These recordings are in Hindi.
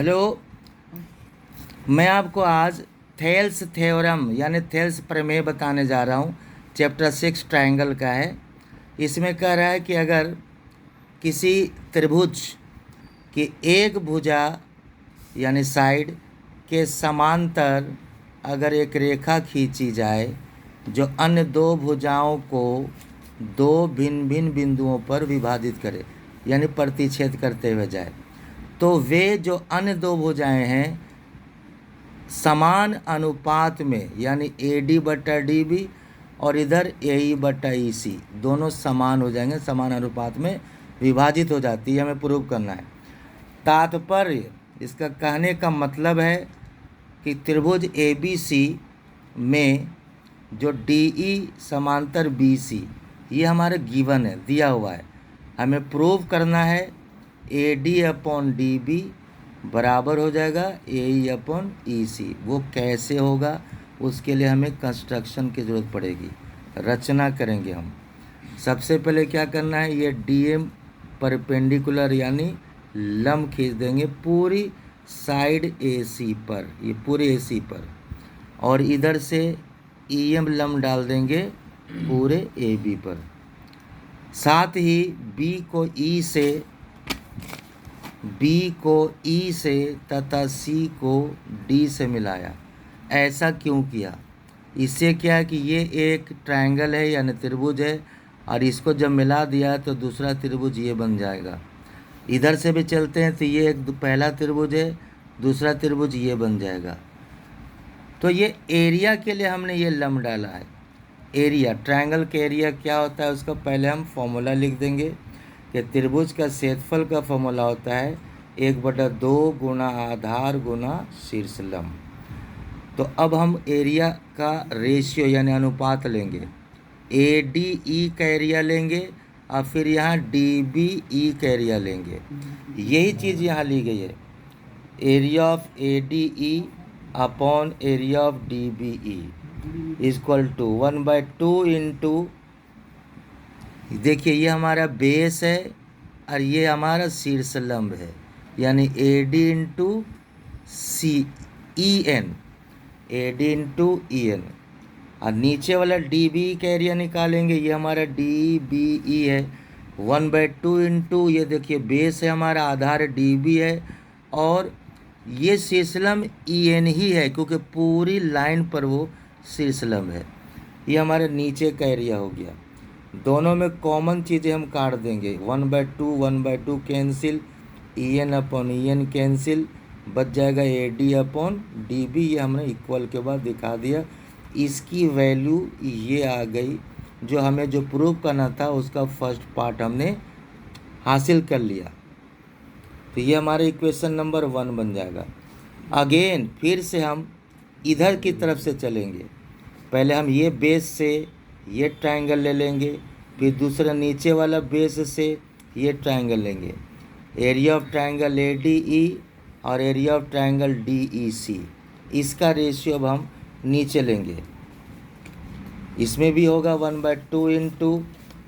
हेलो, मैं आपको आज थेल्स थ्योरम यानी थेल्स प्रमेय बताने जा रहा हूँ। चैप्टर 6 ट्रायंगल का है। इसमें कह रहा है कि अगर किसी त्रिभुज की एक भुजा यानी साइड के समांतर अगर एक रेखा खींची जाए जो अन्य दो भुजाओं को दो भिन्न भिन्न बिंदुओं पर विभाजित करे यानी प्रतिच्छेद करते हुए जाए, तो वे जो अन्य दो भुजाएं हैं समान अनुपात में यानी AD बटा DB और इधर AE बटा EC दोनों समान हो जाएंगे, समान अनुपात में विभाजित हो जाती है। हमें प्रूव करना है। तात्पर्य इसका कहने का मतलब है कि त्रिभुज ABC में जो DE समांतर BC ये हमारे गिवन है, दिया हुआ है। हमें प्रूव करना है AD अपॉन DB बराबर हो जाएगा AE अपॉन EC। वो कैसे होगा, उसके लिए हमें कंस्ट्रक्शन की ज़रूरत पड़ेगी, रचना करेंगे हम। सबसे पहले क्या करना है, ये DM परपेंडिकुलर यानी लंब खींच देंगे पूरी साइड AC पर, ये पूरे AC पर, और इधर से EM लंब डाल देंगे पूरे AB पर। साथ ही B को E से तथा C को D से मिलाया। ऐसा क्यों किया? इससे क्या है कि ये एक ट्रायंगल है यानी त्रिभुज है, और इसको जब मिला दिया तो दूसरा त्रिभुज ये बन जाएगा। इधर से भी चलते हैं तो ये एक पहला त्रिभुज है, दूसरा त्रिभुज ये बन जाएगा। तो ये एरिया के लिए हमने ये लंब डाला है। एरिया, ट्रायंगल का एरिया क्या होता है उसका पहले हम फॉर्मूला लिख देंगे कि त्रिभुज का क्षेत्रफल का फॉर्मूला होता है 1/2 गुना आधार गुना शीर्ष लंब। तो अब हम एरिया का रेशियो यानी अनुपात लेंगे, ADE का एरिया लेंगे और फिर यहाँ DBE का एरिया लेंगे। यही चीज़ यहाँ ली गई है, area of ADE upon area of DBE equal to 1/2 into, देखिए ये हमारा बेस है और ये हमारा शीर्ष लंब है यानी AD into AD into EN, और नीचे वाला DBE का एरिया निकालेंगे। ये हमारा DBE है 1/2 इंटू, ये देखिए बेस है हमारा, आधार DB है, और ये शीर्षलंब EN ही है क्योंकि पूरी लाइन पर वो शीर्षलंब है। ये हमारे नीचे का एरिया हो गया। दोनों में कॉमन चीज़ें हम काट देंगे, 1/2 cancel, EN upon EN cancel, बच जाएगा AD अपॉन DB। ये हमने इक्वल के बाद दिखा दिया। इसकी वैल्यू ये आ गई, जो हमें जो प्रूव करना था उसका फर्स्ट पार्ट हमने हासिल कर लिया। तो ये हमारा इक्वेशन नंबर 1 बन जाएगा। अगेन फिर से हम इधर की तरफ से चलेंगे। पहले हम ये बेस से ये ट्रायंगल ले लेंगे, फिर दूसरा नीचे वाला बेस से ये ट्रायंगल लेंगे। एरिया ऑफ ट्रायंगल ADE और एरिया ऑफ ट्रायंगल DEC, इसका रेशियो अब हम नीचे लेंगे। इसमें भी होगा 1/2 इंटू,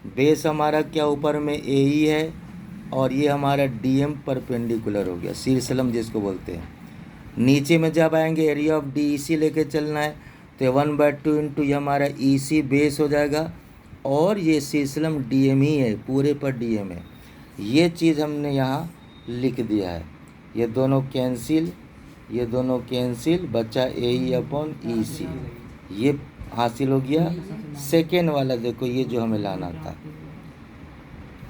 बेस हमारा क्या ऊपर में AE है और ये हमारा DM परपेंडिकुलर हो गया, शीर्षलंब जिसको बोलते हैं। नीचे में जब आएंगे एरिया ऑफ DEC लेके चलना है तो 1/2 इंटू ये हमारा EC बेस हो जाएगा, और ये शीर्षलंब DM ही है, पूरे पर DM है। ये चीज़ हमने यहाँ लिख दिया है। ये दोनों कैंसिल, ये दोनों कैंसिल, बचा AE अपॉन EC। ये हासिल हो गया। सेकेंड वाला देखो, ये जो हमें लाना था,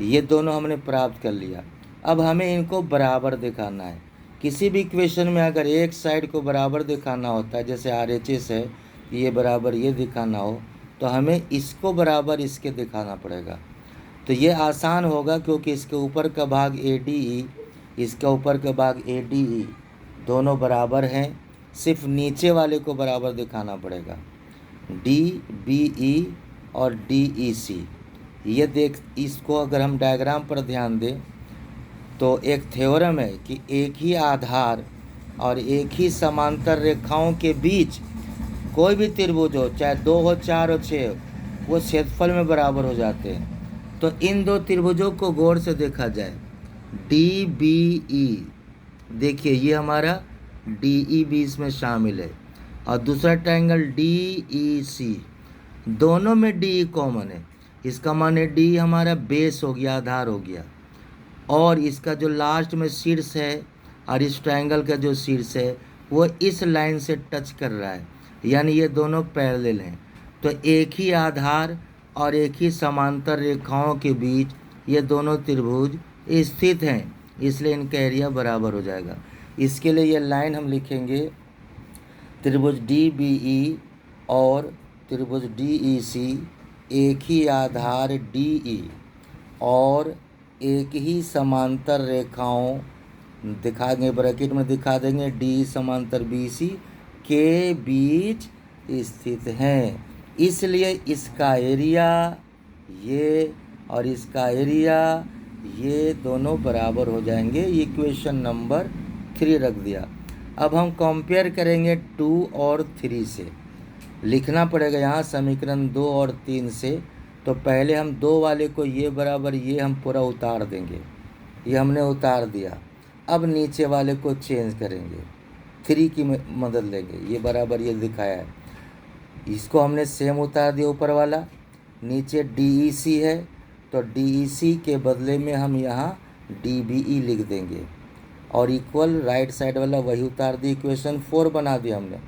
ये दोनों हमने प्राप्त कर लिया। अब हमें इनको बराबर दिखाना है। किसी भी इक्वेशन में अगर एक साइड को बराबर दिखाना होता है, जैसे RHS है, ये बराबर ये दिखाना हो, तो हमें इसको बराबर इसके दिखाना पड़ेगा। तो ये आसान होगा क्योंकि इसके ऊपर का भाग ADE, इसका ऊपर का भाग ADE दोनों बराबर हैं, सिर्फ नीचे वाले को बराबर दिखाना पड़ेगा, DBE और DEC। ये देख, इसको अगर हम डायग्राम पर ध्यान दें तो एक थ्योरम है कि एक ही आधार और एक ही समांतर रेखाओं के बीच कोई भी त्रिभुज हो, चाहे 2 हो, 4 हो, 6 हो, वो क्षेत्रफल में बराबर हो जाते हैं। तो इन दो त्रिभुजों को गौर से देखा जाए, DBE देखिए ये हमारा डी ई भी इसमें शामिल है, और दूसरा ट्रायंगल डी ई सी, दोनों में डी ई कॉमन है। इसका माने डी हमारा बेस हो गया, आधार हो गया, और इसका जो लास्ट में शीर्ष है और इस ट्रायंगल का जो शीर्ष है वो इस लाइन से टच कर रहा है, यानी ये दोनों पैरेलल हैं। तो एक ही आधार और एक ही समांतर रेखाओं के बीच ये दोनों त्रिभुज स्थित हैं, इसलिए इनका एरिया बराबर हो जाएगा। इसके लिए ये लाइन हम लिखेंगे, त्रिभुज डी बी ई और त्रिभुज डी ई सी एक ही आधार डी ई और एक ही समांतर रेखाओं दिखा देंगे, ब्रैकेट में दिखा देंगे, डी समांतर बी सी के बीच स्थित हैं, इसलिए इसका एरिया ये और इसका एरिया ये दोनों बराबर हो जाएंगे। इक्वेशन नंबर 3 रख दिया। अब हम कंपेयर करेंगे 2 और 3 से। लिखना पड़ेगा यहाँ समीकरण 2 और 3 से। तो पहले हम 2 वाले को ये बराबर ये हम पूरा उतार देंगे, ये हमने उतार दिया। अब नीचे वाले को चेंज करेंगे, 3 की मदद लेंगे, ये बराबर ये दिखाया है, इसको हमने सेम उतार दिया ऊपर वाला। नीचे DEC है तो DEC के बदले में हम यहाँ DBE लिख देंगे, और इक्वल राइट साइड वाला वही उतार दिया, इक्वेशन 4 बना दिया हमने।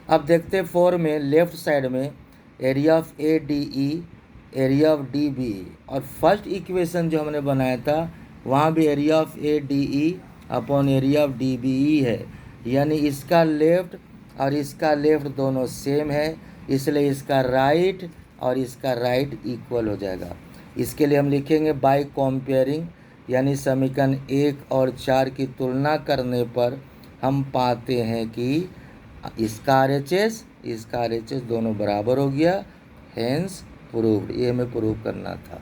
अब देखते हैं 4 में लेफ्ट साइड में area of ADE, area of DBE, और फर्स्ट इक्वेशन जो हमने बनाया था वहाँ भी area of ADE upon area of DBE है, यानी इसका लेफ्ट और इसका लेफ्ट दोनों सेम है, इसलिए इसका राइट और इसका राइट इक्वल हो जाएगा। इसके लिए हम लिखेंगे बाय कंपेयरिंग, यानी समीकरण 1 और 4 की तुलना करने पर हम पाते हैं कि इसका RHS इसका RHS दोनों बराबर हो गया, हेंस प्रूव्ड। ये हमें प्रूव करना था।